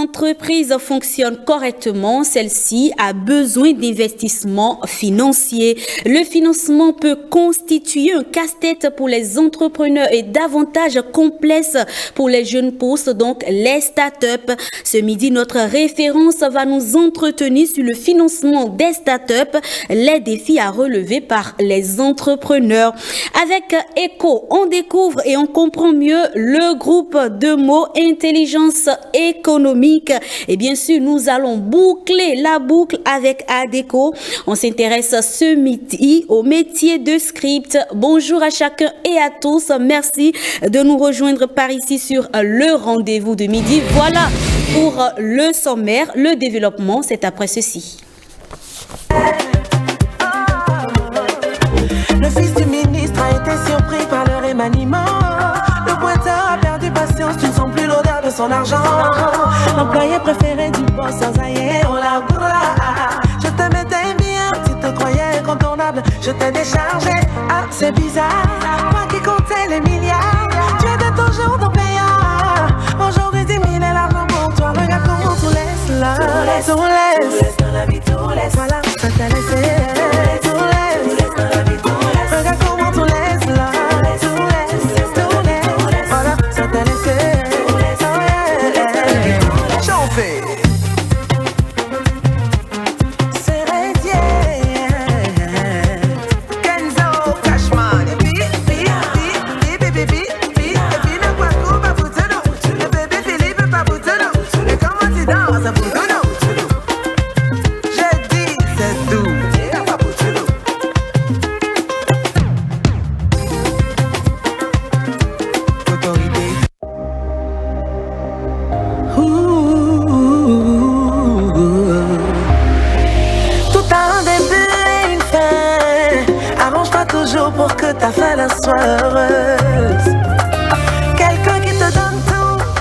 entreprise fonctionne correctement, celle-ci a besoin d'investissements financiers. Le financement peut constituer un casse-tête pour les entrepreneurs et davantage complexe pour les jeunes pousses, donc les start-up. Ce midi, notre référence va nous entretenir sur le financement des start-up, les défis à relever par les entrepreneurs. Avec ECHO, on découvre et on comprend mieux le groupe de mots intelligence économique. Et bien sûr, nous allons boucler la boucle avec ADECO. On s'intéresse ce midi au métier de script. Bonjour à chacun et à tous. Merci de nous rejoindre par ici sur le rendez-vous de midi. Voilà pour le sommaire. Le développement, c'est après ceci. Le fils du ministre a été surpris par le remaniement. Le pointeur a perdu patience, tu ne sens plus l'odeur de son argent. L'employé préféré du boss, ça y est, on l'a bras. Je te mettais bien, tu te croyais incontournable. Je t'ai déchargé, ah c'est bizarre. Moi qui comptais les milliards, tu étais toujours dans payant. Aujourd'hui 10 000 est l'argent pour toi, regarde comment tout laisse là. Tout laisse dans la vie, tout laisse. Voilà, ça t'a laissé. Pour que ta fin soit heureuse. Quelqu'un qui te donne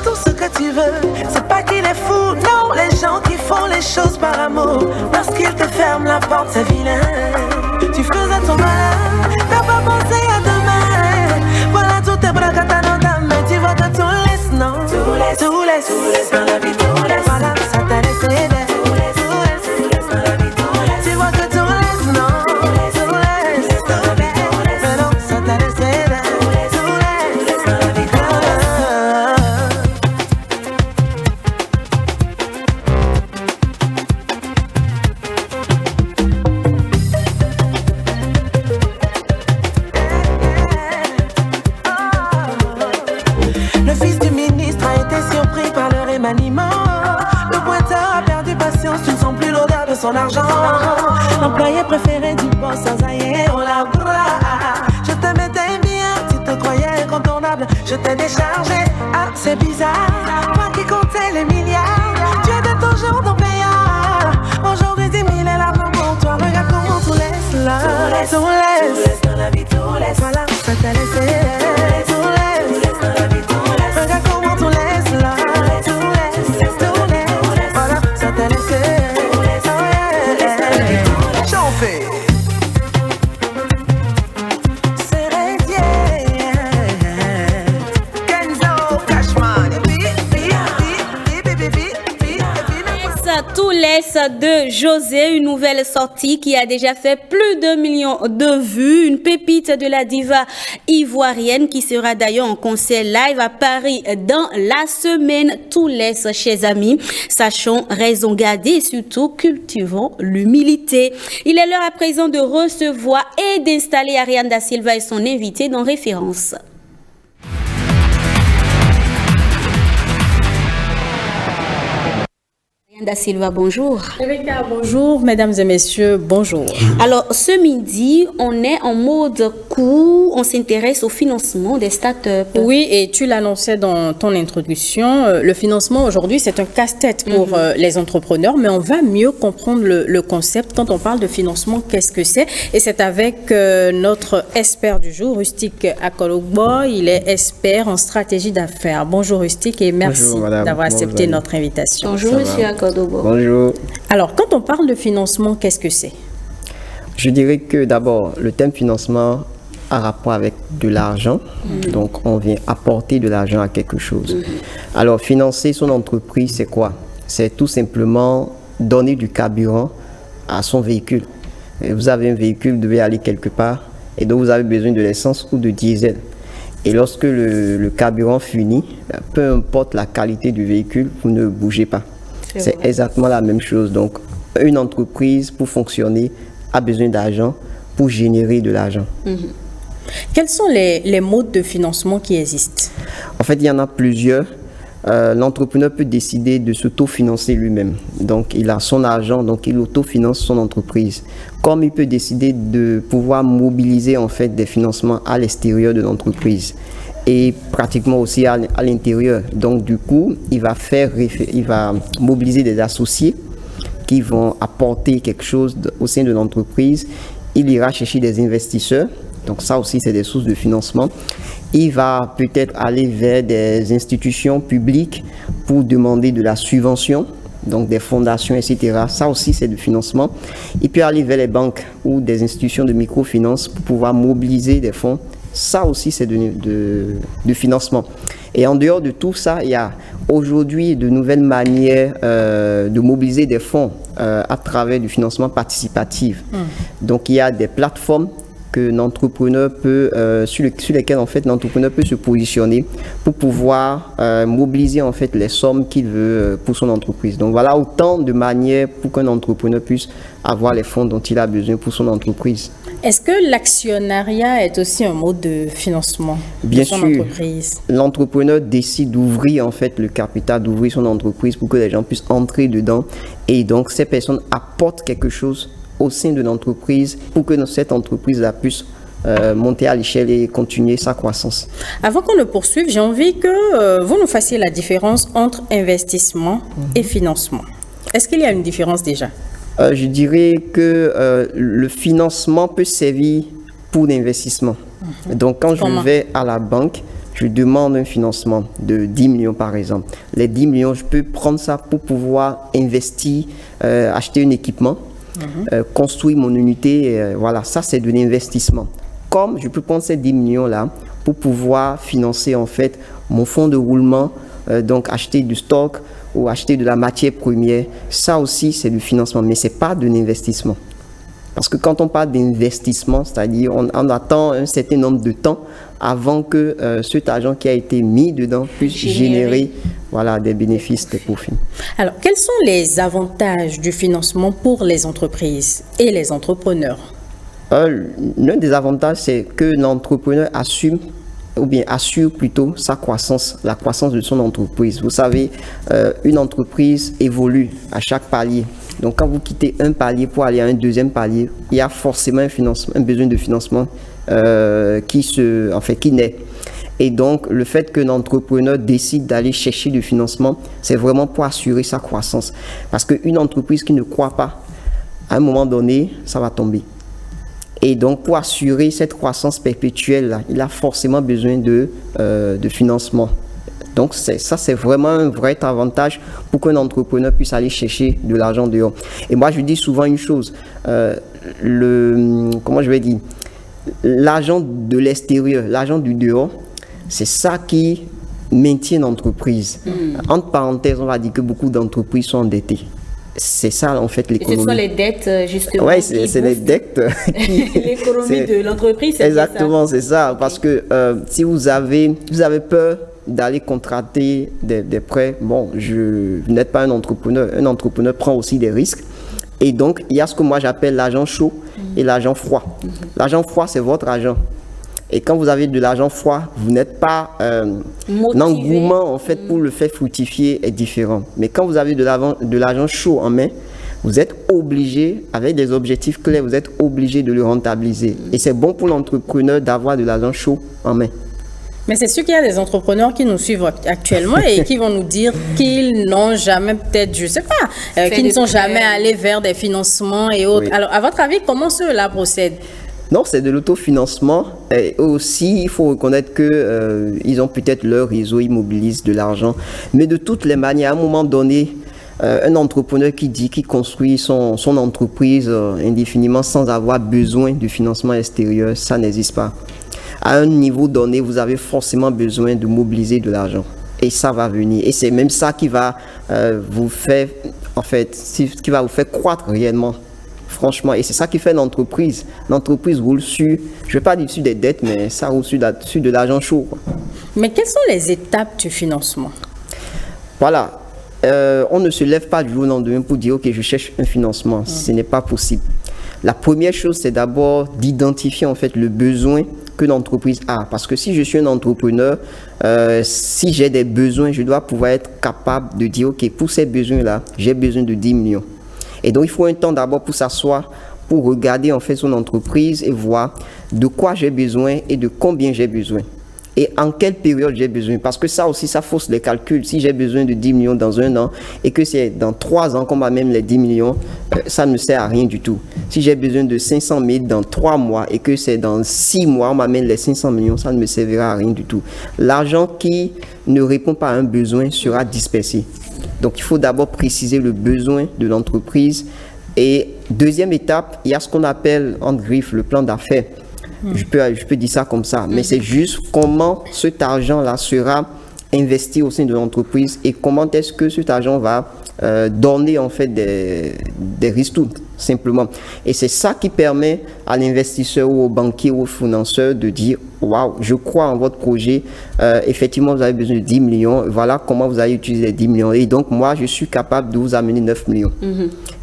tout ce que tu veux. C'est pas qu'il est fou, non, les gens qui font les choses par amour. Lorsqu'ils te ferment la porte, c'est vilain. Tu faisais ton mal, t'as pas pensé à demain. Voilà tous tes bras dans ta main. Tu vois que tout laisse, non. Tout laisse dans la vie, tout laisse. Voilà, ça t'a laissé belle. Son argent, l'employé préféré du boss, ça y est, on l'a bras. Je te mettais bien, tu te croyais incontournable. Je t'ai déchargé, ah c'est bizarre. Moi qui comptais les milliards, tu étais toujours dans payant. Aujourd'hui 10 000 est l'argent pour toi, regarde comment tout laisse là. Tout laisse dans la vie, tout laisse. Voilà, ça t'a laissé. Tout laisse dans la vie, tout laisse. Regarde comment tout laisse là. Tout laisse, voilà, ça t'a laissé. Tout laisse de José, une nouvelle sortie qui a déjà fait plus de millions de vues, une pépite de la diva ivoirienne qui sera d'ailleurs en concert live à Paris dans la semaine. Tout laisse, chers amis, sachons raison garder et surtout cultivons l'humilité. Il est l'heure à présent de recevoir et d'installer Ariane Da Silva et son invité dans Référence. Da Silva, bonjour. Rebecca, bonjour. Mesdames et messieurs, bonjour. Alors, ce midi, on est en mode cours. On s'intéresse au financement des startups. Oui, et tu l'annonçais dans ton introduction. Le financement aujourd'hui, c'est un casse-tête pour les entrepreneurs, mais on va mieux comprendre le concept. Quand on parle de financement, qu'est-ce que c'est? Et c'est avec notre expert du jour, Rustic Akologbo. Il est expert en stratégie d'affaires. Bonjour Rustic et merci d'avoir accepté notre invitation. Bonjour Monsieur Akologbo. Bonjour. Alors, quand on parle de financement, qu'est-ce que c'est? Je dirais que d'abord, le thème financement a rapport avec de l'argent. Donc, on vient apporter de l'argent à quelque chose. Alors, financer son entreprise, c'est quoi? c'est tout simplement donner du carburant à son véhicule. Et vous avez un véhicule, vous devez aller quelque part, et donc vous avez besoin de l'essence ou de diesel. Et lorsque le carburant finit, peu importe la qualité du véhicule, vous ne bougez pas. C'est exactement la même chose. Donc, une entreprise, pour fonctionner, a besoin d'argent pour générer de l'argent. Quels sont les modes de financement qui existent? En fait, il y en a plusieurs. L'entrepreneur peut décider de s'autofinancer lui-même. Donc, il a son argent, donc il autofinance son entreprise. Comme il peut décider de pouvoir mobiliser en fait des financements à l'extérieur de l'entreprise et pratiquement aussi à l'intérieur. Donc, du coup, il va mobiliser des associés qui vont apporter quelque chose au sein de l'entreprise. Il ira chercher des investisseurs. Donc ça aussi, c'est des sources de financement. Il va peut-être aller vers des institutions publiques pour demander de la subvention, donc des fondations, etc. Ça aussi, c'est du financement. Il peut aller vers les banques ou des institutions de microfinance pour pouvoir mobiliser des fonds. Ça aussi, c'est du financement. Et en dehors de tout ça, il y a aujourd'hui de nouvelles manières de mobiliser des fonds à travers du financement participatif. Donc, il y a des plateformes que l'entrepreneur peut, sur lesquelles en fait l'entrepreneur peut se positionner pour pouvoir mobiliser en fait les sommes qu'il veut pour son entreprise. Donc voilà autant de manières pour qu'un entrepreneur puisse avoir les fonds dont il a besoin pour son entreprise. Est-ce que l'actionnariat est aussi un mode de financement de son entreprise? L'entrepreneur décide d'ouvrir en fait le capital, d'ouvrir son entreprise pour que les gens puissent entrer dedans et donc ces personnes apportent quelque chose au sein de l'entreprise pour que cette entreprise puisse monter à l'échelle et continuer sa croissance. Avant qu'on ne poursuive, j'ai envie que vous nous fassiez la différence entre investissement et financement. Est-ce qu'il y a une différence déjà? Je dirais que le financement peut servir pour l'investissement. Donc quand je vais à la banque, je demande un financement de 10 millions par exemple. Les 10 millions, je peux prendre ça pour pouvoir investir, acheter un équipement, construire mon unité, voilà, ça c'est de l'investissement. Comme je peux prendre ces 10 millions-là pour pouvoir financer en fait mon fonds de roulement, donc acheter du stock ou acheter de la matière première, ça aussi c'est du financement, mais c'est pas de l'investissement. Parce que quand on parle d'investissement, c'est-à-dire on attend un certain nombre de temps avant que cet argent qui a été mis dedans puisse générer voilà, des bénéfices, des profits. Alors, quels sont les avantages du financement pour les entreprises et les entrepreneurs? L'un des avantages, c'est que l'entrepreneur assume ou bien assure plutôt sa croissance, la croissance de son entreprise. Vous savez, une entreprise évolue à chaque palier. Donc, quand vous quittez un palier pour aller à un deuxième palier, il y a forcément un besoin de financement qui naît. Et donc, le fait que l'entrepreneur décide d'aller chercher du financement, c'est vraiment pour assurer sa croissance. Parce qu'une entreprise qui ne croit pas, à un moment donné, ça va tomber. Et donc, pour assurer cette croissance perpétuelle, il a forcément besoin de financement. Donc, ça, c'est vraiment un vrai avantage pour qu'un entrepreneur puisse aller chercher de l'argent dehors. Et moi, je dis souvent une chose, comment je vais dire, l'argent de l'extérieur, l'argent du dehors, c'est ça qui maintient l'entreprise. Entre parenthèses, on va dire que beaucoup d'entreprises sont endettées. C'est ça, en fait, l'économie. Et ce sont les dettes, justement. Oui, c'est les dettes. L'économie de l'entreprise, c'est exactement, c'est ça. Parce que si vous avez peur d'aller contracter des prêts, bon, vous n'êtes pas un entrepreneur. Un entrepreneur prend aussi des risques. Et donc, il y a ce que moi j'appelle l'argent chaud et l'argent froid. L'argent froid, c'est votre argent. Et quand vous avez de l'argent froid, vous n'êtes pas... l'engouement, en fait, pour le faire fructifier est différent. Mais quand vous avez de l'argent chaud en main, vous êtes obligé, avec des objectifs clairs, vous êtes obligé de le rentabiliser. Et c'est bon pour l'entrepreneur d'avoir de l'argent chaud en main. Mais c'est sûr qu'il y a des entrepreneurs qui nous suivent actuellement et qui vont nous dire qu'ils n'ont jamais peut-être, je ne sais pas, qu'ils ne sont jamais allés vers des financements et autres. Oui. Alors, à votre avis, comment ceux-là procèdent? Non, c'est de l'autofinancement. Et aussi, il faut reconnaître qu'ils ont peut-être leur réseau, ils mobilisent de l'argent. Mais de toutes les manières, à un moment donné, un entrepreneur qui construit son entreprise indéfiniment sans avoir besoin de financement extérieur, ça n'existe pas. À un niveau donné, vous avez forcément besoin de mobiliser de l'argent. Et ça va venir. Et c'est même ça qui va vous faire, en fait, qui va vous faire croître réellement. Franchement, et c'est ça qui fait l'entreprise. L'entreprise roule sur, je ne vais pas dire sur des dettes, mais ça roule sur de l'argent chaud, quoi. Mais quelles sont les étapes du financement? Voilà. On ne se lève pas du jour au lendemain pour dire, OK, je cherche un financement. Ce n'est pas possible. La première chose, c'est d'abord d'identifier en fait le besoin que l'entreprise a. Parce que si je suis un entrepreneur, si j'ai des besoins, je dois pouvoir être capable de dire, OK, pour ces besoins-là, j'ai besoin de 10 millions. Et donc, il faut un temps d'abord pour s'asseoir, pour regarder en fait son entreprise et voir de quoi j'ai besoin et de combien j'ai besoin. Et en quelle période j'ai besoin. Parce que ça aussi, ça fausse les calculs. Si j'ai besoin de 10 millions dans un an et que c'est dans 3 ans qu'on m'a même les 10 millions, ça ne sert à rien du tout. Si j'ai besoin de 500 000 dans 3 mois et que c'est dans 6 mois, on m'amène les 500 millions, ça ne me servira à rien du tout. L'argent qui ne répond pas à un besoin sera dispersé. Donc, il faut d'abord préciser le besoin de l'entreprise. Et deuxième étape, il y a ce qu'on appelle, en griffe, le plan d'affaires. Je peux dire ça comme ça, mais c'est juste comment cet argent-là sera investi au sein de l'entreprise et comment est-ce que cet argent va donner en fait des ristournes, simplement. Et c'est ça qui permet à l'investisseur ou au banquier ou au financeur de dire « Waouh, je crois en votre projet, effectivement vous avez besoin de 10 millions, voilà comment vous allez utiliser les 10 millions. Et donc moi je suis capable de vous amener 9 millions.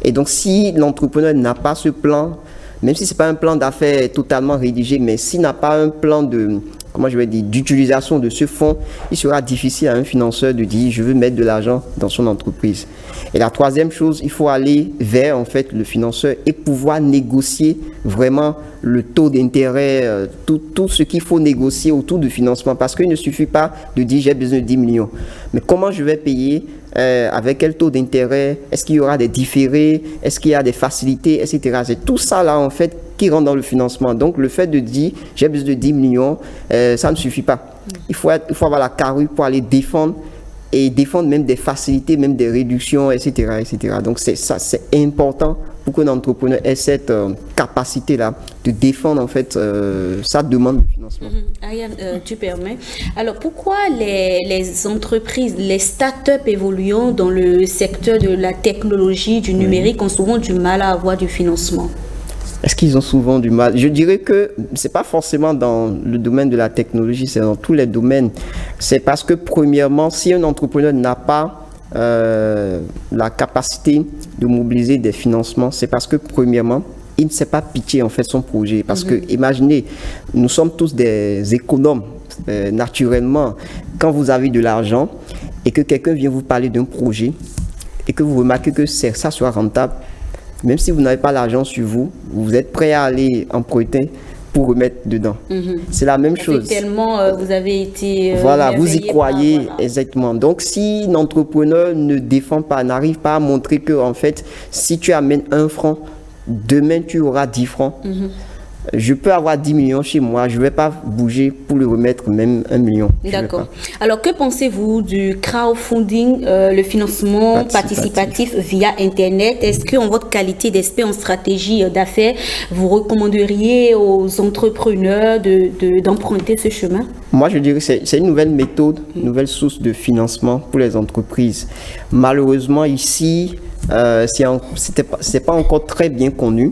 Et donc si l'entrepreneur n'a pas ce plan, même si ce n'est pas un plan d'affaires totalement rédigé, mais s'il n'a pas un plan de, comment je vais dire, d'utilisation de ce fonds, il sera difficile à un financeur de dire je veux mettre de l'argent dans son entreprise. Et la troisième chose, il faut aller vers en fait le financeur et pouvoir négocier vraiment le taux d'intérêt, tout ce qu'il faut négocier autour du financement. Parce qu'il ne suffit pas de dire j'ai besoin de 10 millions. Mais comment je vais payer? Avec quel taux d'intérêt? Est-ce qu'il y aura des différés? Est-ce qu'il y a des facilités, etc. C'est tout ça là en fait qui rentre dans le financement. Donc le fait de dire j'ai besoin de 10 millions, ça ne suffit pas. Il faut avoir la carrure pour aller défendre et défendre même des facilités, même des réductions, etc. etc. Donc c'est important pour qu'un entrepreneur ait cette capacité-là de défendre en fait sa demande de financement. Ariane, tu permets. Alors pourquoi les entreprises, les startups évoluant dans le secteur de la technologie, du numérique ont souvent du mal à avoir du financement? Est-ce qu'ils ont souvent du mal? Je dirais que ce n'est pas forcément dans le domaine de la technologie, c'est dans tous les domaines. C'est parce que premièrement, si un entrepreneur n'a pas la capacité de mobiliser des financements, c'est parce que premièrement, il ne sait pas pitcher en fait son projet. Parce que imaginez, nous sommes tous des économes naturellement. Quand vous avez de l'argent et que quelqu'un vient vous parler d'un projet et que vous remarquez que ça soit rentable, même si vous n'avez pas l'argent sur vous, vous êtes prêt à aller emprunter pour remettre dedans. C'est la même chose. Tellement vous avez été... voilà, vous y croyez, voilà. Exactement. Donc, si l'entrepreneur ne défend pas, n'arrive pas à montrer que, en fait, si tu amènes 1 franc, demain, tu auras 10 francs. Je peux avoir 10 millions chez moi, je ne vais pas bouger pour le remettre même 1 million. D'accord. Alors, que pensez-vous du crowdfunding, le financement participatif via Internet? Est-ce qu'en votre qualité d'expert en stratégie d'affaires, vous recommanderiez aux entrepreneurs d'emprunter ce chemin? Moi, je dirais que c'est une nouvelle méthode, une nouvelle source de financement pour les entreprises. Malheureusement, ici, c'est pas encore très bien connu.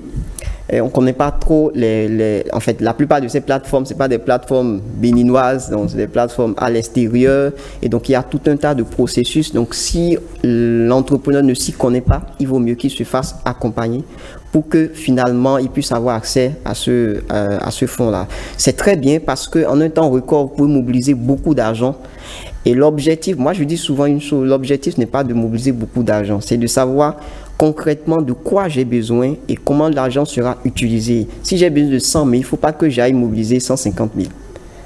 Et on ne connaît pas trop en fait, la plupart de ces plateformes, ce n'est pas des plateformes béninoises, donc c'est des plateformes à l'extérieur. Et donc, il y a tout un tas de processus. Donc, si l'entrepreneur ne s'y connaît pas, il vaut mieux qu'il se fasse accompagner pour que finalement, il puisse avoir accès à ce fonds-là. C'est très bien parce qu'en un temps record, vous pouvez mobiliser beaucoup d'argent. Et l'objectif, moi je dis souvent une chose, l'objectif n'est pas de mobiliser beaucoup d'argent, c'est de savoir concrètement de quoi j'ai besoin et comment l'argent sera utilisé. Si j'ai besoin de 100 000, il ne faut pas que j'aille mobiliser 150 000.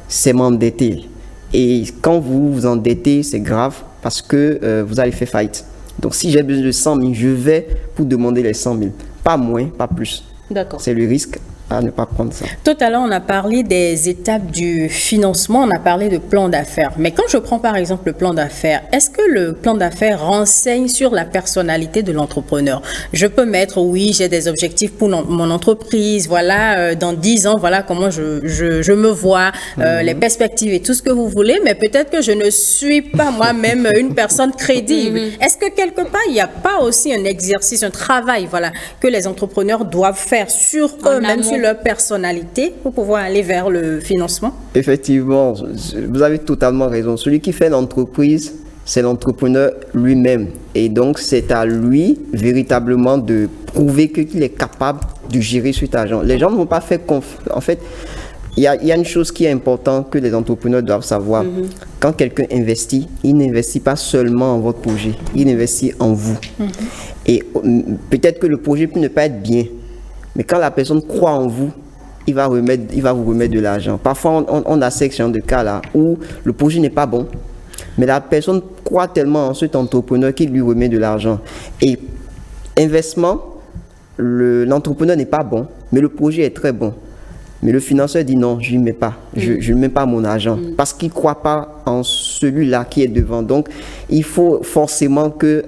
C'est m'endetter. Et quand vous vous endettez, c'est grave parce que vous allez faire faillite. Donc si j'ai besoin de 100 000, je vais pour demander les 100 000. Pas moins, pas plus. D'accord. C'est le risque à ne pas prendre ça. Tout à l'heure, on a parlé des étapes du financement, on a parlé de plan d'affaires. Mais quand je prends par exemple le plan d'affaires, est-ce que le plan d'affaires renseigne sur la personnalité de l'entrepreneur? Je peux mettre, oui, j'ai des objectifs pour mon entreprise, voilà, dans 10 ans, voilà comment je me vois, les perspectives et tout ce que vous voulez, mais peut-être que je ne suis pas moi-même une personne crédible. Est-ce que quelque part, il n'y a pas aussi un exercice, un travail, voilà, que les entrepreneurs doivent faire sur eux-mêmes, sur leur personnalité pour pouvoir aller vers le financement? Effectivement, vous avez totalement raison. Celui qui fait l'entreprise, c'est l'entrepreneur lui-même. Et donc, c'est à lui véritablement de prouver qu'il est capable de gérer cet argent. Les gens ne vont pas faire confiance. En fait, il y a une chose qui est importante que les entrepreneurs doivent savoir. Quand quelqu'un investit, il n'investit pas seulement en votre projet, il investit en vous. Et peut-être que le projet peut ne pas être bien, mais quand la personne croit en vous, il va vous remettre de l'argent. Parfois, on a ce genre de cas-là où le projet n'est pas bon, mais la personne croit tellement en cet entrepreneur qu'il lui remet de l'argent. Et investissement, l'entrepreneur n'est pas bon, mais le projet est très bon. Mais le financeur dit non, je ne mets pas. Je ne mets pas mon argent parce qu'il ne croit pas en celui-là qui est devant. Donc, il faut forcément que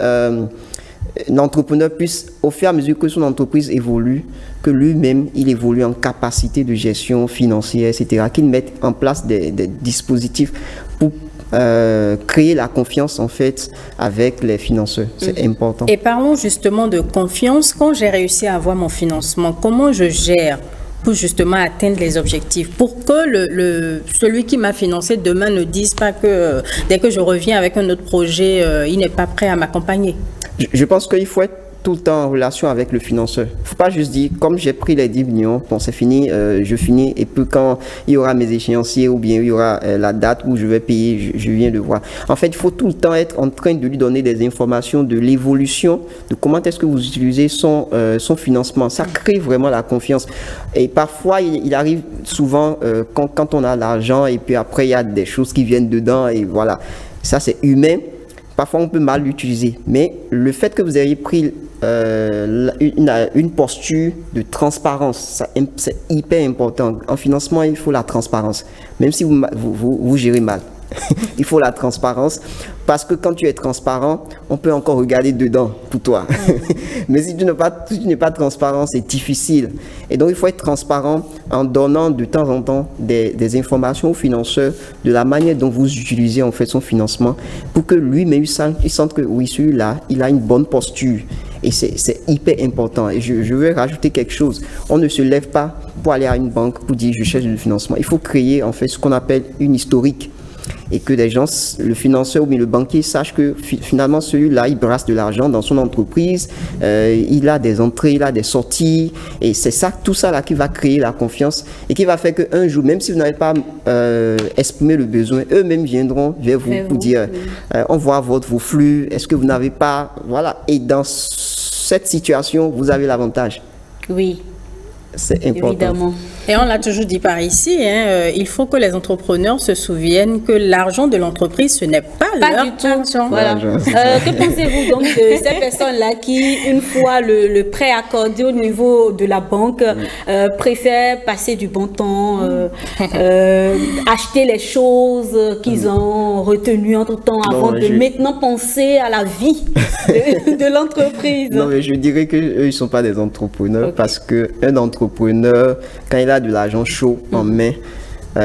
l'entrepreneur puisse, au fur et à mesure que son entreprise évolue, que lui-même, il évolue en capacité de gestion financière, etc., qu'il mette en place des dispositifs pour créer la confiance, en fait, avec les financeurs. C'est important. Et parlons justement de confiance. Quand j'ai réussi à avoir mon financement, comment je gère pour justement atteindre les objectifs, pour que celui qui m'a financé demain ne dise pas que dès que je reviens avec un autre projet, il n'est pas prêt à m'accompagner? Je pense qu'il faut être tout le temps en relation avec le financeur. Il ne faut pas juste dire, comme j'ai pris les 10 millions, bon c'est fini, je finis, et puis quand il y aura mes échéanciers ou bien il y aura la date où je vais payer, je viens de voir. En fait, il faut tout le temps être en train de lui donner des informations de l'évolution, de comment est-ce que vous utilisez son financement. Ça crée vraiment la confiance. Et parfois, il arrive souvent quand on a l'argent et puis après, il y a des choses qui viennent dedans et voilà. Ça, c'est humain. Parfois, on peut mal l'utiliser. Mais le fait que vous ayez pris une posture de transparence, c'est hyper important. En financement, il faut la transparence. Même si vous gérez mal. Il faut la transparence parce que quand tu es transparent, on peut encore regarder dedans pour toi. Mais si tu n'es pas transparent, c'est difficile. Et donc, il faut être transparent en donnant de temps en temps des informations aux financeurs de la manière dont vous utilisez en fait son financement pour que lui-même il sente que oui, celui-là, il a une bonne posture. Et c'est hyper important. Et je veux rajouter quelque chose. On ne se lève pas pour aller à une banque pour dire je cherche du financement. Il faut créer en fait ce qu'on appelle une historique. Et que les gens, le financeur ou bien le banquier sache que finalement celui-là, il brasse de l'argent dans son entreprise, il a des entrées, il a des sorties, et c'est ça, tout ça là qui va créer la confiance et qui va faire qu'un jour, même si vous n'avez pas exprimé le besoin, eux-mêmes viendront vers vous pour dire, on voit vos flux, est-ce que vous n'avez pas, voilà. Et dans cette situation, vous avez l'avantage. Oui. C'est important. Évidemment. Et on l'a toujours dit par ici, il faut que les entrepreneurs se souviennent que l'argent de l'entreprise, ce n'est pas leur argent. Voilà. Que pensez-vous donc de ces personnes-là qui, une fois le prêt accordé au niveau de la banque, préfèrent passer du bon temps, acheter les choses qu'ils ont retenues entre-temps avant de maintenant penser à la vie de l'entreprise? Non, mais je dirais qu'eux, ils ne sont pas des entrepreneurs parce qu'un entrepreneur, quand il a de l'argent chaud en main,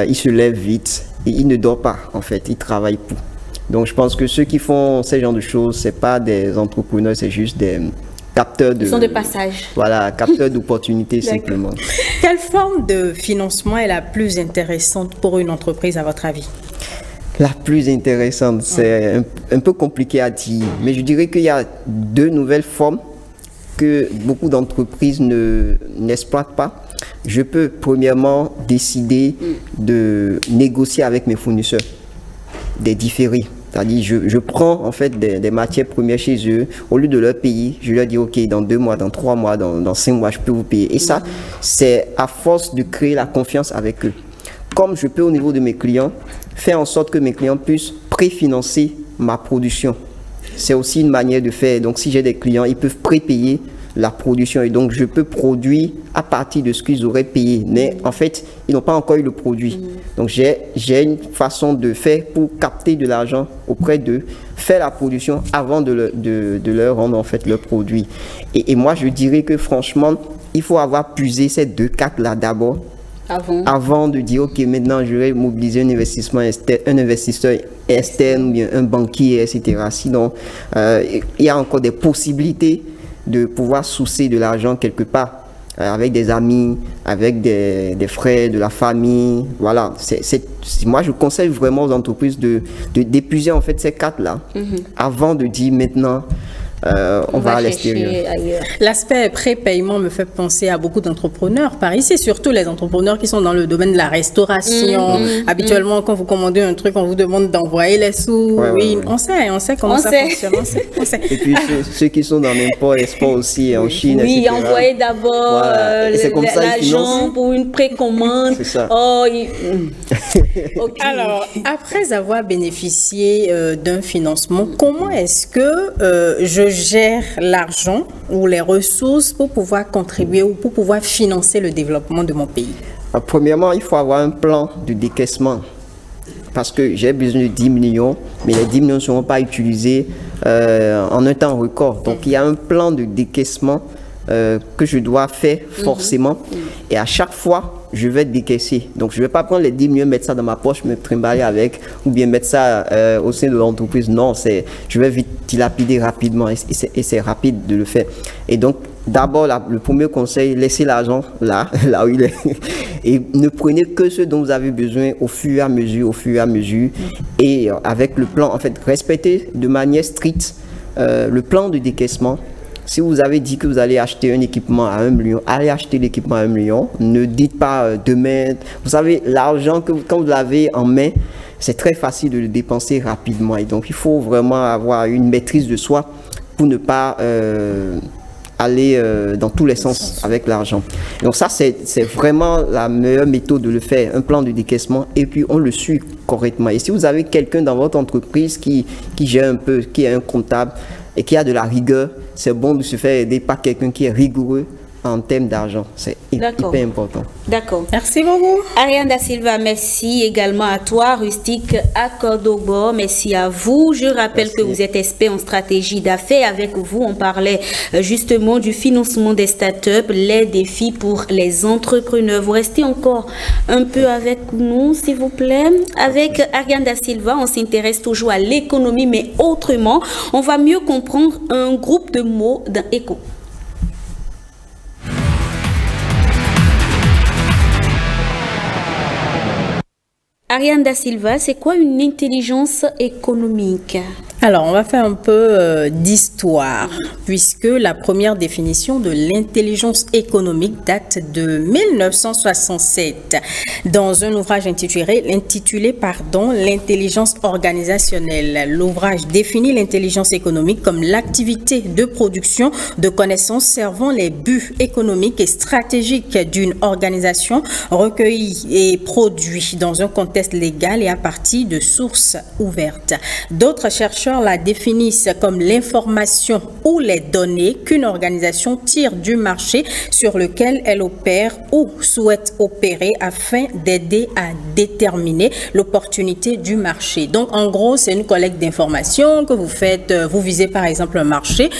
il se lève vite et il ne dort pas en fait, il travaille pour. Donc je pense que ceux qui font ce genre de choses, c'est pas des entrepreneurs, c'est juste des capteurs de... Ils sont de passage. Voilà, capteurs d'opportunités simplement. Quelle forme de financement est la plus intéressante pour une entreprise à votre avis? La plus intéressante, c'est un peu compliqué à dire, mais je dirais qu'il y a deux nouvelles formes que beaucoup d'entreprises n'exploitent pas. Je peux premièrement décider de négocier avec mes fournisseurs des différés. C'est-à-dire je prends en fait des matières premières chez eux, au lieu de leur payer, je leur dis ok, dans 2 mois, dans 3 mois, dans 5 mois, je peux vous payer. Et ça, c'est à force de créer la confiance avec eux. Comme je peux au niveau de mes clients, faire en sorte que mes clients puissent préfinancer ma production. C'est aussi une manière de faire. Donc si j'ai des clients, ils peuvent prépayer la production. Et donc, je peux produire à partir de ce qu'ils auraient payé. Mais en fait, ils n'ont pas encore eu le produit. Donc, j'ai une façon de faire pour capter de l'argent auprès d'eux, faire la production avant de leur rendre en fait leur produit. Et moi, je dirais que franchement, il faut avoir puisé ces deux cartes-là d'abord. Avant de dire, OK, maintenant, je vais mobiliser un investisseur externe ou bien un banquier, etc. Sinon, il y a encore des possibilités de pouvoir sourcer de l'argent quelque part, avec des amis, avec des frères, de la famille. Voilà. Moi, je conseille vraiment aux entreprises d'épuiser en fait ces cartes-là avant de dire maintenant, on va à l'extérieur. L'aspect pré-paiement me fait penser à beaucoup d'entrepreneurs par ici, surtout les entrepreneurs qui sont dans le domaine de la restauration. Habituellement, quand vous commandez un truc, on vous demande d'envoyer les sous. On sait comment ça fonctionne. On sait. Et puis ceux qui sont dans l'import-export aussi en Chine, etc. Envoyer d'abord l'argent pour une précommande. C'est ça. Okay. Alors, après avoir bénéficié d'un financement, comment est-ce que je gère l'argent ou les ressources pour pouvoir contribuer ou pour pouvoir financer le développement de mon pays? Premièrement, il faut avoir un plan de décaissement parce que j'ai besoin de 10 millions, mais les 10 millions ne seront pas utilisés en un temps record. Donc, il y a un plan de décaissement que je dois faire forcément et à chaque fois, je vais décaisser. Donc, je ne vais pas prendre les 10 millions, mettre ça dans ma poche, me trimballer avec ou bien mettre ça au sein de l'entreprise. Non, je vais vite dilapider rapidement et c'est rapide de le faire. Et donc, d'abord, le premier conseil, laissez l'argent là où il est et ne prenez que ce dont vous avez besoin au fur et à mesure et avec le plan, en fait, respectez de manière stricte le plan de décaissement. Si vous avez dit que vous allez acheter un équipement à 1 million, allez acheter l'équipement à 1 million. Ne dites pas demain. Vous savez, l'argent quand vous l'avez en main, c'est très facile de le dépenser rapidement. Et donc, il faut vraiment avoir une maîtrise de soi pour ne pas aller dans tous les sens avec l'argent. Donc ça, c'est vraiment la meilleure méthode de le faire, un plan de décaissement, et puis on le suit correctement. Et si vous avez quelqu'un dans votre entreprise qui gère un peu, qui est un comptable, et qui a de la rigueur, c'est bon de se faire aider par quelqu'un qui est rigoureux en termes d'argent. C'est hyper important. D'accord. Merci beaucoup. Ariane Da Silva, merci également à toi. Rustique Akordobo, merci à vous. Je rappelle que vous êtes expert en stratégie d'affaires. Avec vous, on parlait justement du financement des startups, les défis pour les entrepreneurs. Vous restez encore un peu avec nous, s'il vous plaît. Avec Ariane Da Silva, on s'intéresse toujours à l'économie, mais autrement. On va mieux comprendre un groupe de mots dans ECHO. Ariane Da Silva, c'est quoi une intelligence économique? Alors, on va faire un peu d'histoire, puisque la première définition de l'intelligence économique date de 1967, dans un ouvrage intitulé l'intelligence organisationnelle. L'ouvrage définit l'intelligence économique comme l'activité de production de connaissances servant les buts économiques et stratégiques d'une organisation recueillies et produits dans un contexte légal et à partir de sources ouvertes. D'autres chercheurs la définissent comme l'information ou les données qu'une organisation tire du marché sur lequel elle opère ou souhaite opérer afin d'aider à déterminer l'opportunité du marché. Donc, en gros, c'est une collecte d'informations que vous faites. Vous visez par exemple un marché,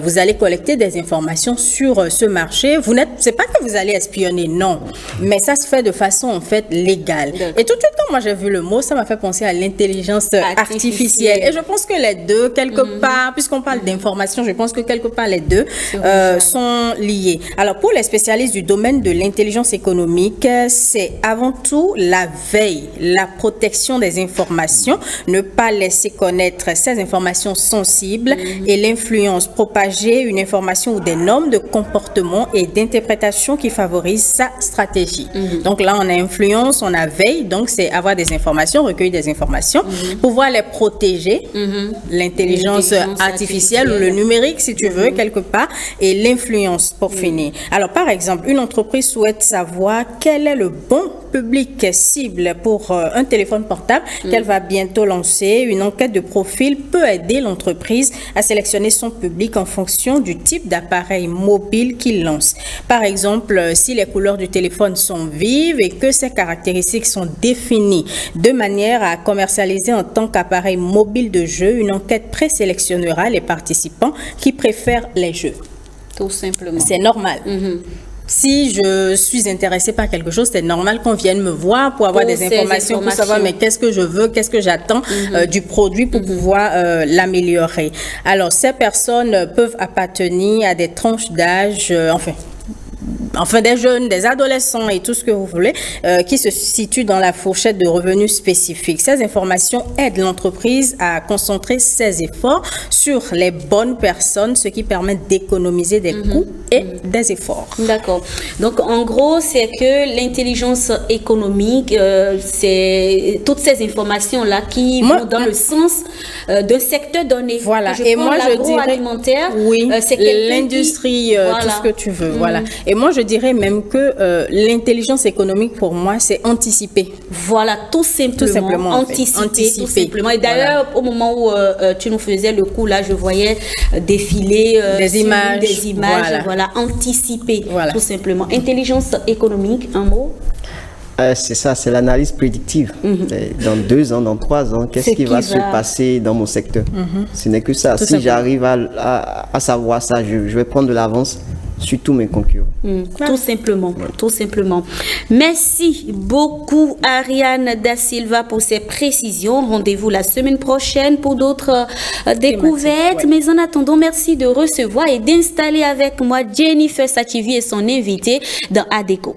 vous allez collecter des informations sur ce marché. C'est pas que vous allez espionner, non, mais ça se fait de façon en fait légale. Et tout de suite, quand moi j'ai vu le mot, ça m'a fait penser à l'intelligence artificielle. Et je pense que les deux, quelque part, puisqu'on parle d'information, je pense que quelque part les deux sont liés. Alors, pour les spécialistes du domaine de l'intelligence économique, c'est avant tout la veille, la protection des informations, ne pas laisser connaître ces informations sensibles et l'influence, propager une information ou des normes de comportement et d'interprétation qui favorisent sa stratégie. Donc là, on a influence, on a veille, donc c'est avoir des informations, recueillir des informations, pouvoir les protéger, l'intelligence artificielle ou le numérique, si tu veux, quelque part, et l'influence pour finir. Alors, par exemple, une entreprise souhaite savoir quel est le bon public cible pour un téléphone portable qu'elle va bientôt lancer. Une enquête de profil peut aider l'entreprise à sélectionner son public en fonction du type d'appareil mobile qu'il lance. Par exemple, si les couleurs du téléphone sont vives et que ses caractéristiques sont définies de manière à commercialiser en tant qu'appareil mobile de jeu, une enquête présélectionnera les participants qui préfèrent les jeux. Tout simplement. C'est normal. Si je suis intéressée par quelque chose, c'est normal qu'on vienne me voir pour avoir des informations, pour savoir mais qu'est-ce que je veux, qu'est-ce que j'attends du produit pour pouvoir l'améliorer. Alors, ces personnes peuvent appartenir à des tranches d'âge, enfin des jeunes, des adolescents et tout ce que vous voulez, qui se situent dans la fourchette de revenus spécifiques. Ces informations aident l'entreprise à concentrer ses efforts sur les bonnes personnes, ce qui permet d'économiser des coûts et des efforts. D'accord. Donc, en gros, c'est que l'intelligence économique, c'est toutes ces informations-là qui vont dans le sens d'un secteur donné. Voilà. Et moi, je dirais, oui, c'est l'industrie, tout ce que tu veux. Voilà. Et moi, je dirais même que l'intelligence économique, pour moi, c'est anticiper. Voilà, tout simplement anticiper. Tout simplement. Et d'ailleurs, au moment où tu nous faisais le coup, là, je voyais défiler des images. Voilà, anticiper, tout simplement. Intelligence économique, un mot? C'est ça, c'est l'analyse prédictive. Dans 2 ans, dans 3 ans, qu'est-ce qui va se passer dans mon secteur? Ce n'est que ça. Si j'arrive à savoir ça, je vais prendre de l'avance sur tous mes concurrents. Tout simplement, tout simplement. Merci beaucoup Ariane Da Silva pour ces précisions. Rendez-vous la semaine prochaine pour d'autres découvertes. Mais en attendant, merci de recevoir et d'installer avec moi Jennifer Sachivi et son invité dans ADECO.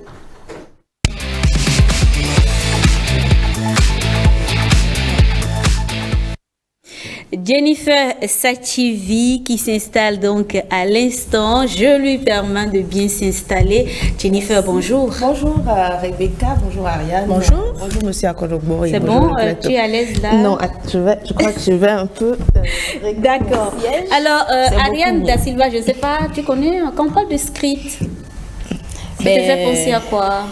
Jennifer Sachivi qui s'installe donc à l'instant. Je lui permets de bien s'installer. Jennifer, bonjour. Bonjour Rebecca, bonjour Ariane. Bonjour. Bonjour Monsieur Akodogbo. C'est bon, tu es à l'aise là? Non, je crois que je vais un peu... D'accord. Alors, Ariane Da Silva, je ne sais pas, tu connais, quand on parle de script, ça te fait penser à quoi?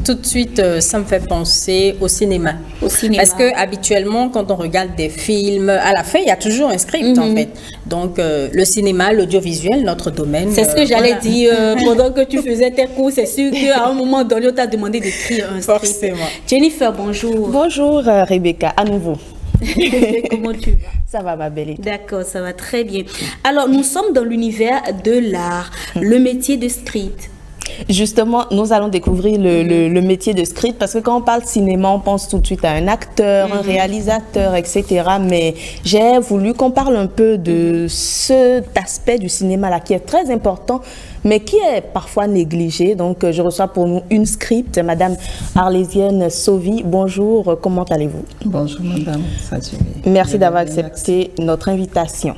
Tout de suite, ça me fait penser au cinéma. Au cinéma. Parce que habituellement, quand on regarde des films, à la fin, il y a toujours un script en fait. Donc, le cinéma, l'audiovisuel, notre domaine. C'est ce que j'allais dire pendant que tu faisais tes cours. C'est sûr qu'à un moment donné, on t'a demandé d'écrire un script. Forcément. Jennifer, bonjour. Bonjour Rebecca, à nouveau. Comment tu vas? Ça va, ma belle. D'accord, ça va très bien. Alors, nous sommes dans l'univers de l'art, le métier de script. Justement, nous allons découvrir le métier de script parce que quand on parle cinéma, on pense tout de suite à un acteur, un réalisateur, etc. Mais j'ai voulu qu'on parle un peu de cet aspect du cinéma-là qui est très important, mais qui est parfois négligé. Donc, je reçois pour nous une script, Madame Arlésienne Sauvy. Bonjour, comment allez-vous? Bonjour, Madame Sachivi. Merci d'avoir accepté notre invitation.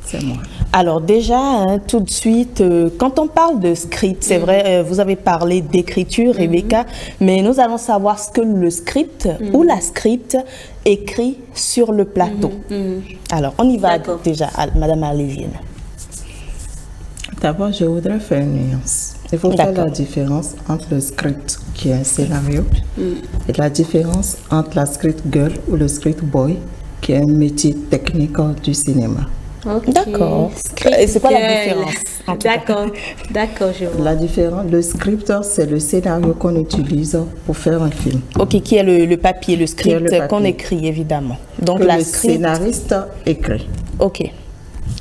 C'est moi. Alors déjà, tout de suite, quand on parle de script, c'est vrai, vous avez parlé d'écriture, Rebecca, mais nous allons savoir ce que le script ou la script écrit sur le plateau. Alors, on y va déjà, Madame Arlésienne. D'abord, je voudrais faire une nuance. Il faut faire la différence entre le script, qui est un scénario, et la différence entre la script girl ou le script boy, qui est un métier technique du cinéma. Okay. D'accord. Et c'est quoi la différence? D'accord, je vois. La différence, le script, c'est le scénario qu'on utilise pour faire un film. Ok, qui est le papier, le script qu'on écrit, évidemment. Donc le scénariste écrit. Ok.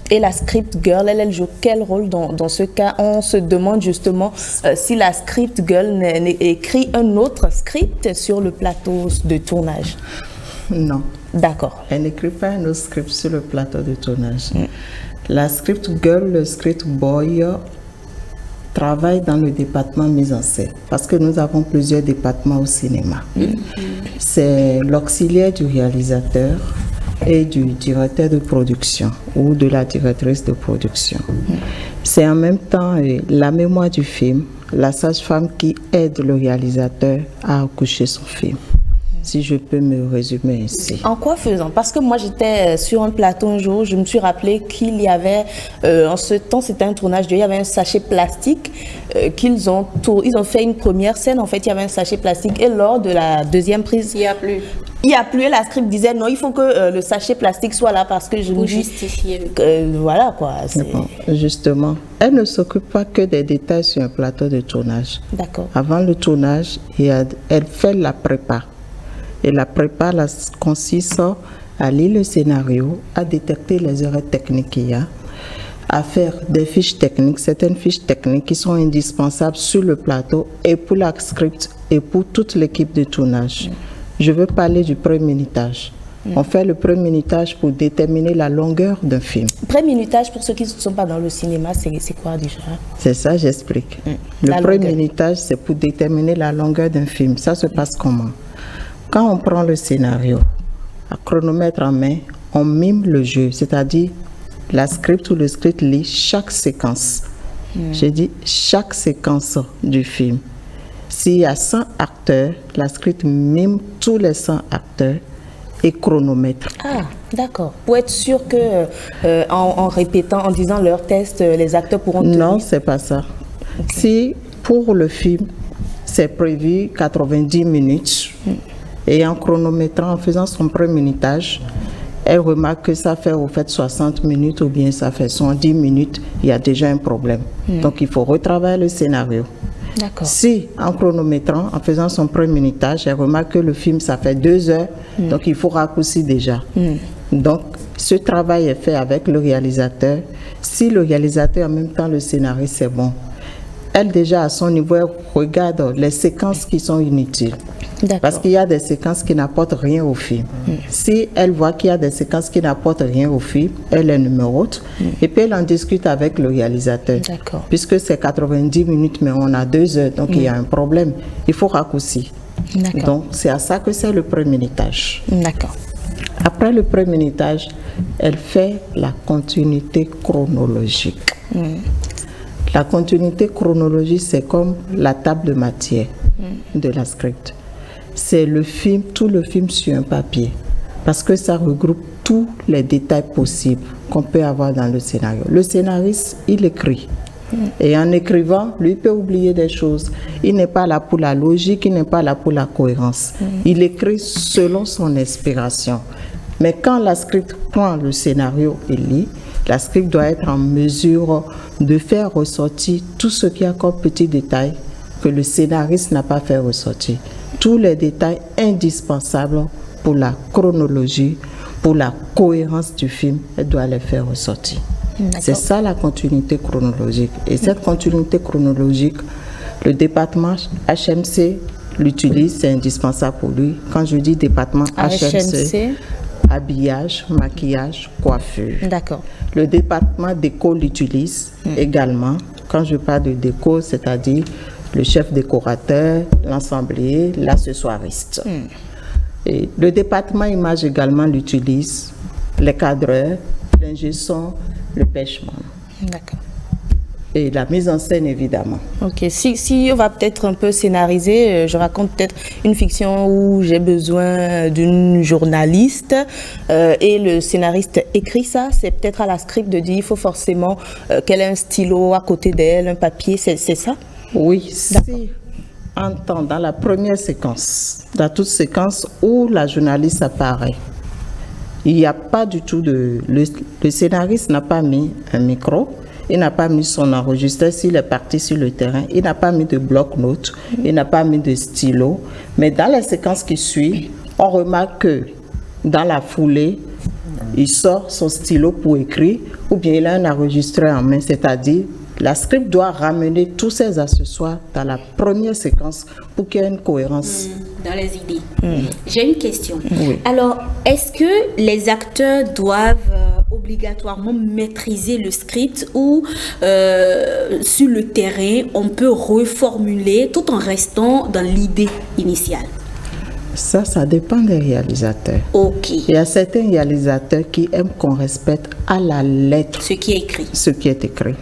Et la script girl, elle joue quel rôle dans ce cas? On se demande justement si la script girl écrit un autre script sur le plateau de tournage. Non. D'accord. Elle n'écrit pas un autre script sur le plateau de tournage. La script girl, le script boy travaille dans le département mise en scène parce que nous avons plusieurs départements au cinéma. C'est l'auxiliaire du réalisateur et du directeur de production ou de la directrice de production. C'est en même temps la mémoire du film, la sage-femme qui aide le réalisateur à accoucher son film. si je peux me résumer ainsi. En quoi faisant? Parce que moi, j'étais sur un plateau un jour, je me suis rappelé qu'il y avait, en ce temps, c'était un tournage, il y avait un sachet plastique ils ont fait une première scène, en fait, il y avait un sachet plastique et lors de la deuxième prise, il n'y a plus. Et la script disait non, il faut que le sachet plastique soit là parce que je pour justifier. Voilà quoi. Justement, elle ne s'occupe pas que des détails sur un plateau de tournage. D'accord. Avant le tournage, elle fait la prépa. Et la prépa consiste à lire le scénario, à détecter les erreurs techniques qu'il y a, à faire des fiches techniques, certaines fiches techniques qui sont indispensables sur le plateau et pour la script et pour toute l'équipe de tournage. Je veux parler du pré-minutage. On fait le pré-minutage pour déterminer la longueur d'un film. Pré-minutage, pour ceux qui ne sont pas dans le cinéma, c'est quoi déjà? C'est ça, j'explique. Le pré-minutage, c'est pour déterminer la longueur d'un film. Ça se passe comment? Quand on prend le scénario, à chronomètre en main, on mime le jeu, c'est-à-dire la script ou le script lit chaque séquence. J'ai dit chaque séquence du film. S'il y a 100 acteurs, la script mime tous les 100 acteurs et chronomètre. Ah, d'accord. Pour être sûr que en répétant, en disant leur test, les acteurs pourront tenir. Non, c'est pas ça. Okay. Si pour le film, c'est prévu 90 minutes et en chronométrant, en faisant son pré-minutage, elle remarque que ça fait au fait 60 minutes ou bien ça fait 110 minutes, il y a déjà un problème. Donc il faut retravailler le scénario. Si en chronométrant, en faisant son pré-minutage, elle remarque que le film ça fait 2 heures, donc il faut raccourcir déjà. Donc ce travail est fait avec le réalisateur. Si le réalisateur en même temps le scénario c'est bon, elle déjà à son niveau elle regarde les séquences qui sont inutiles. Parce qu'il y a des séquences qui n'apportent rien au film. Si elle voit qu'il y a des séquences qui n'apportent rien au film, elle les numérote et puis elle en discute avec le réalisateur. Puisque c'est 90 minutes mais on a 2 heures, donc il y a un problème. Il faut raccourcir. Donc c'est à ça que c'est le pré-minutage. Après le pré-minutage, elle fait la continuité chronologique. La continuité chronologique, c'est comme la table de matière de la script. C'est le film, tout le film sur un papier. Parce que ça regroupe tous les détails possibles qu'on peut avoir dans le scénario. Le scénariste, il écrit. Et en écrivant, lui peut oublier des choses. Il n'est pas là pour la logique, il n'est pas là pour la cohérence. Il écrit selon son inspiration. Mais quand la script prend le scénario et lit, la script doit être en mesure de faire ressortir tout ce qu'il y a comme petit détail que le scénariste n'a pas fait ressortir. Tous les détails indispensables pour la chronologie, pour la cohérence du film, elle doit les faire ressortir. C'est ça la continuité chronologique. Et cette continuité chronologique, le département HMC l'utilise, c'est indispensable pour lui. Quand je dis département HMC, habillage, maquillage, coiffure. Le département déco l'utilise également. Quand je parle de déco, c'est-à-dire le chef décorateur, l'ensemblier, l'accessoiriste. Et le département image également l'utilise, les cadreurs, l'ingé son, le pêcheman. Et la mise en scène, évidemment. Si on va peut-être un peu scénariser, je raconte peut-être une fiction où j'ai besoin d'une journaliste et le scénariste écrit ça, c'est peut-être à la script de dire il faut forcément qu'elle ait un stylo à côté d'elle, un papier, c'est ça? Oui, si dans la première séquence, dans toute séquence où la journaliste apparaît, il n'y a pas du tout de... Le scénariste n'a pas mis un micro, il n'a pas mis son enregistreur s'il est parti sur le terrain, il n'a pas mis de bloc-notes, il n'a pas mis de stylo. Mais dans la séquence qui suit, on remarque que dans la foulée, il sort son stylo pour écrire ou bien il a un enregistreur en main, c'est-à-dire la script doit ramener tous ses accessoires dans la première séquence pour qu'il y ait une cohérence. Dans les idées. J'ai une question. Alors, est-ce que les acteurs doivent obligatoirement maîtriser le script ou sur le terrain, on peut reformuler tout en restant dans l'idée initiale? Ça dépend des réalisateurs. Il y a certains réalisateurs qui aiment qu'on respecte à la lettre ce qui est écrit.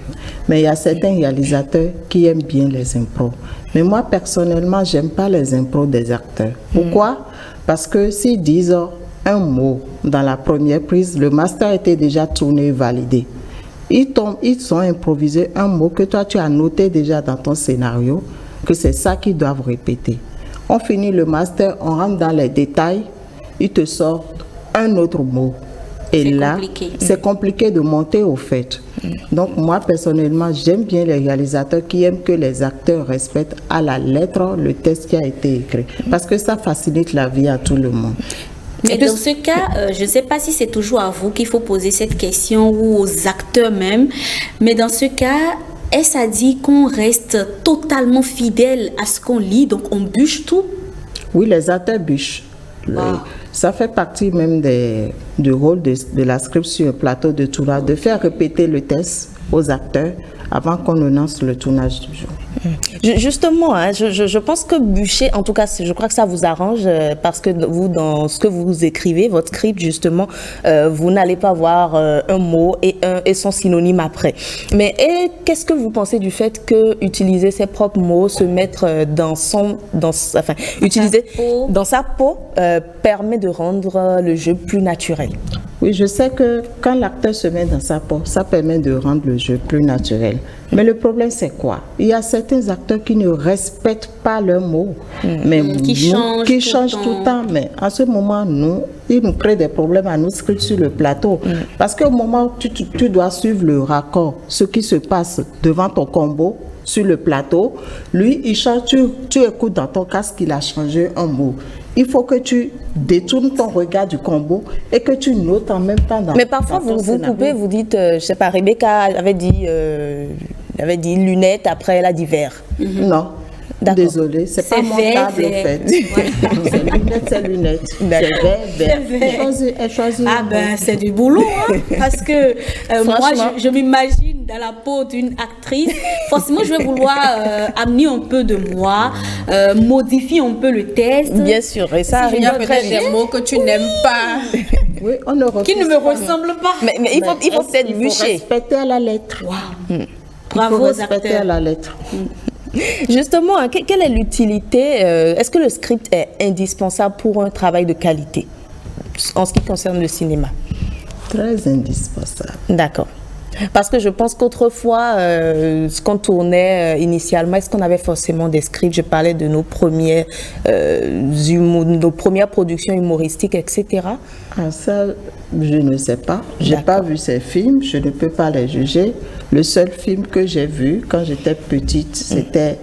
Mais il y a certains réalisateurs qui aiment bien les impros. Mais moi, personnellement, j'aime pas les impros des acteurs. Pourquoi? Parce que s'ils disent un mot dans la première prise, le master était déjà tourné et validé. Ils ont improvisé un mot que toi, tu as noté déjà dans ton scénario, que c'est ça qu'ils doivent répéter. On finit le master, on rentre dans les détails, ils te sortent un autre mot. Et là, c'est compliqué de monter au fait. Donc moi, personnellement, j'aime bien les réalisateurs qui aiment que les acteurs respectent à la lettre le texte qui a été écrit. Parce que ça facilite la vie à tout le monde. Mais dans ce cas, je ne sais pas si c'est toujours à vous qu'il faut poser cette question ou aux acteurs même. Mais dans ce cas, est-ce à dire qu'on reste totalement fidèle à ce qu'on lit, donc on bûche tout? Oui, les acteurs bûchent. Ça fait partie même du rôle de la script sur le plateau de tournage, de faire répéter le test aux acteurs avant qu'on ne lance le tournage du jour. Justement, hein, je pense que bûcher, en tout cas, je crois que ça vous arrange parce que vous, dans ce que vous écrivez, votre script, justement, vous n'allez pas voir un mot et son synonyme après. Mais qu'est-ce que vous pensez du fait que utiliser ses propres mots, se mettre utiliser dans sa peau permet de rendre le jeu plus naturel? Oui, je sais que quand l'acteur se met dans sa peau, ça permet de rendre le jeu plus naturel. Mais le problème, c'est quoi? Il y a certains acteurs qui ne respectent pas leurs mots, mais qui changent tout le temps. Mais à ce moment, ils nous créent des problèmes à nous scripts sur le plateau. Parce qu'au moment où tu dois suivre le raccord, ce qui se passe devant ton combo, sur le plateau, lui, il change, tu écoutes dans ton casque qu'il a changé un mot. Il faut que tu détournes ton regard du combo et que tu notes en même temps dans. Mais parfois, vous coupez, vous dites, je sais pas, Rebecca avait dit lunettes, après elle a dit vert. Non. Désolée, c'est pas mon table en fait. C'est lunettes. C'est vert. Elle choisit. Ah ben, c'est du boulot, hein, parce que moi, je m'imagine dans la peau d'une actrice. Forcément, je vais vouloir amener un peu de moi, modifier un peu le texte. Bien sûr, et ça il y a peut-être des mots que tu n'aimes pas. Oui, on ne qui ne me ressemblent pas. Mais il faut peut-être bûcher. Respecter à la lettre. Wow. Bravo aux acteurs. Respecter à la lettre. Justement, quelle est l'utilité? Est-ce que le script est indispensable pour un travail de qualité en ce qui concerne le cinéma? Très indispensable. D'accord. Parce que je pense qu'autrefois, ce qu'on tournait initialement, est-ce qu'on avait forcément des scripts? Je parlais de nos premières productions humoristiques, etc. Ah, ça, je ne sais pas. Je n'ai pas vu ces films, je ne peux pas les juger. Le seul film que j'ai vu quand j'étais petite, c'était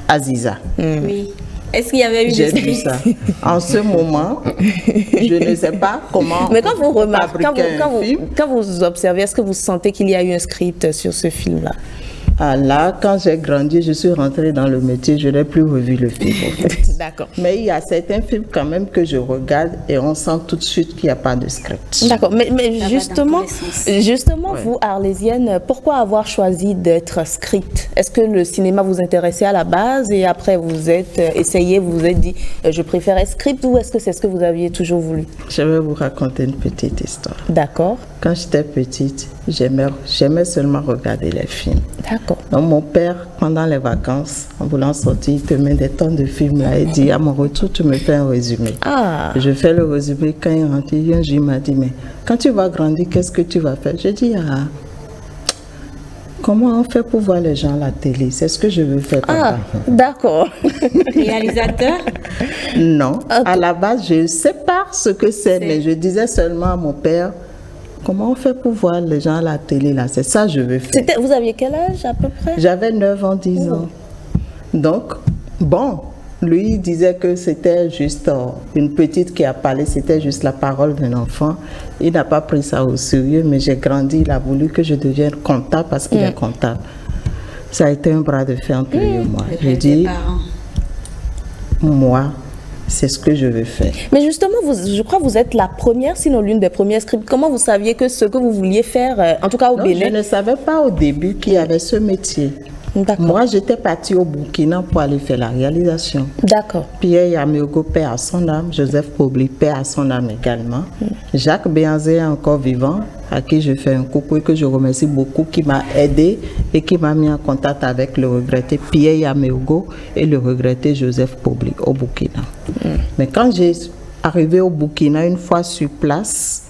Aziza. Oui. Est-ce qu'il y avait eu des scripts? J'ai vu ça. En ce moment, je ne sais pas comment. Mais quand vous remarquez, quand vous observez, est-ce que vous sentez qu'il y a eu un script sur ce film-là? Ah là, quand j'ai grandi, je suis rentrée dans le métier, je n'ai plus revu le film. En fait. D'accord. Mais il y a certains films quand même que je regarde et on sent tout de suite qu'il n'y a pas de script. D'accord. Mais justement, ouais. Vous, Arlésienne, pourquoi avoir choisi d'être script? Est-ce que le cinéma vous intéressait à la base et après vous êtes essayé, vous vous êtes dit je préférais script, ou est-ce que c'est ce que vous aviez toujours voulu? Je vais vous raconter une petite histoire. D'accord. Quand j'étais petite, j'aimais seulement regarder les films. D'accord. Donc mon père, pendant les vacances, en voulant sortir, il te met des tonnes de films là et dit à mon retour, tu me fais un résumé. Ah. Je fais le résumé. Quand il rentre, il m'a dit, mais quand tu vas grandir, qu'est-ce que tu vas faire? Je dis, comment on fait pour voir les gens à la télé? C'est ce que je veux faire. Ah, d'accord. Réalisateur? Non. Okay. À la base, je ne sais pas ce que c'est, mais je disais seulement à mon père, comment on fait pour voir les gens à la télé là? C'est ça que je veux faire. Vous aviez quel âge à peu près? J'avais 9 ans, 10 ans. Donc, bon, lui il disait que c'était juste une petite qui a parlé, c'était juste la parole d'un enfant. Il n'a pas pris ça au sérieux, mais j'ai grandi, il a voulu que je devienne comptable parce qu'il est comptable. Ça a été un bras de fer entre lui et moi. J'ai dit, moi, c'est ce que je veux faire. Mais justement, je crois que vous êtes la première, sinon l'une des premières scripts. Comment vous saviez que ce que vous vouliez faire, en tout cas au Bénin? Je ne savais pas au début qu'il y avait ce métier. D'accord. Moi, j'étais partie au Burkina pour aller faire la réalisation. D'accord. Pierre Yameogo, paix à son âme. Joseph Pobli, paix à son âme également. Jacques Béanzé est encore vivant, à qui je fais un coucou et que je remercie beaucoup, qui m'a aidé et qui m'a mis en contact avec le regretté Pierre Yameogo et le regretté Joseph Pobli au Burkina. Mais quand j'ai arrivé au Burkina, une fois sur place,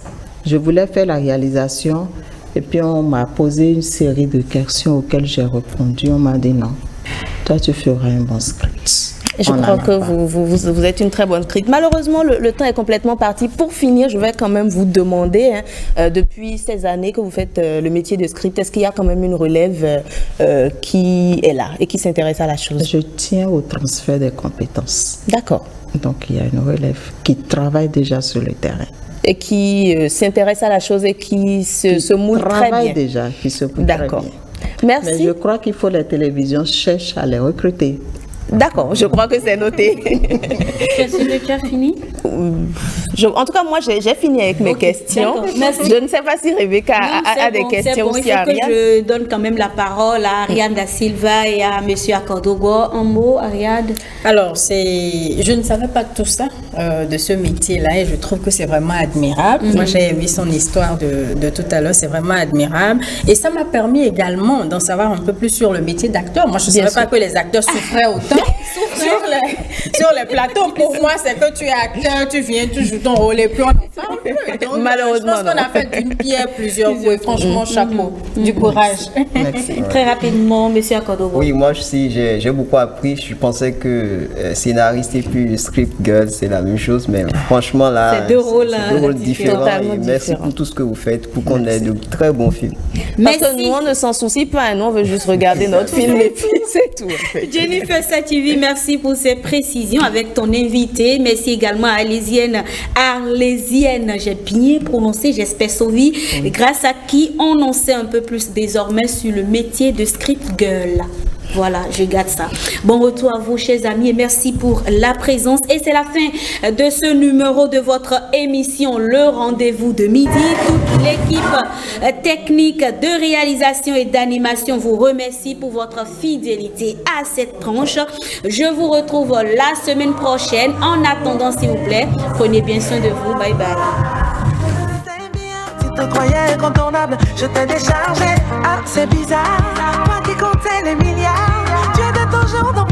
je voulais faire la réalisation et puis on m'a posé une série de questions auxquelles j'ai répondu. On m'a dit non, toi tu feras un bon script. Je crois que vous êtes une très bonne script. Malheureusement, le temps est complètement parti. Pour finir, je vais quand même vous demander, depuis ces années que vous faites le métier de script, est-ce qu'il y a quand même une relève qui est là et qui s'intéresse à la chose? Je tiens au transfert des compétences. D'accord. Donc il y a une relève qui travaille déjà sur le terrain. Et qui s'intéresse à la chose et qui se moule très bien. Travaille déjà, qui se moule très bien. D'accord. Merci. Mais je crois qu'il faut les télévisions cherchent à les recruter. D'accord, je crois que c'est noté. Tu as fini? En tout cas, moi, j'ai fini avec mes questions. Merci. Je ne sais pas si Rebecca a des questions aussi à Ariane. Il faut que je donne quand même la parole à Ariane da Silva et à M. Akordogo. Un mot, Ariane? Alors, je ne savais pas tout ça de ce métier-là et je trouve que c'est vraiment admirable. Moi, j'ai vu son histoire de tout à l'heure, c'est vraiment admirable. Et ça m'a permis également d'en savoir un peu plus sur le métier d'acteur. Moi, je ne savais pas que les acteurs souffraient autant. Sur les plateaux, pour moi, c'est que tu es acteur, tu viens, tu joues ton rôle et puis on en parle plus. Donc, malheureusement, je pense qu'on a fait d'une pierre plusieurs coups et franchement, chapeau, du courage. Merci. Très rapidement, M. Akordogo. Oui, moi aussi, j'ai beaucoup appris. Je pensais que scénariste et puis script girl, c'est la même chose, mais franchement, là, c'est deux rôles différents. Totalement Et merci différents. pour tout ce que vous faites pour qu'on ait de très bons films. Parce que nous, on ne s'en soucie pas. Nous, on veut juste regarder notre film et puis c'est tout. En fait. Jennifer Sativi, merci pour ces précisions avec ton invité. Merci également à Arlésienne, j'ai bien prononcé, j'espère Sauvi, grâce à qui on en sait un peu plus désormais sur le métier de script girl. Voilà, je garde ça. Bon retour à vous, chers amis, et merci pour la présence. Et c'est la fin de ce numéro de votre émission Le Rendez-vous de Midi. Toute l'équipe technique de réalisation et d'animation vous remercie pour votre fidélité à cette tranche. Je vous retrouve la semaine prochaine. En attendant, s'il vous plaît, prenez bien soin de vous. Bye bye. Tu te croyais incontournable, je t'ai déchargé. Ah, c'est bizarre. Moi qui comptais les milliards, tu étais toujours dans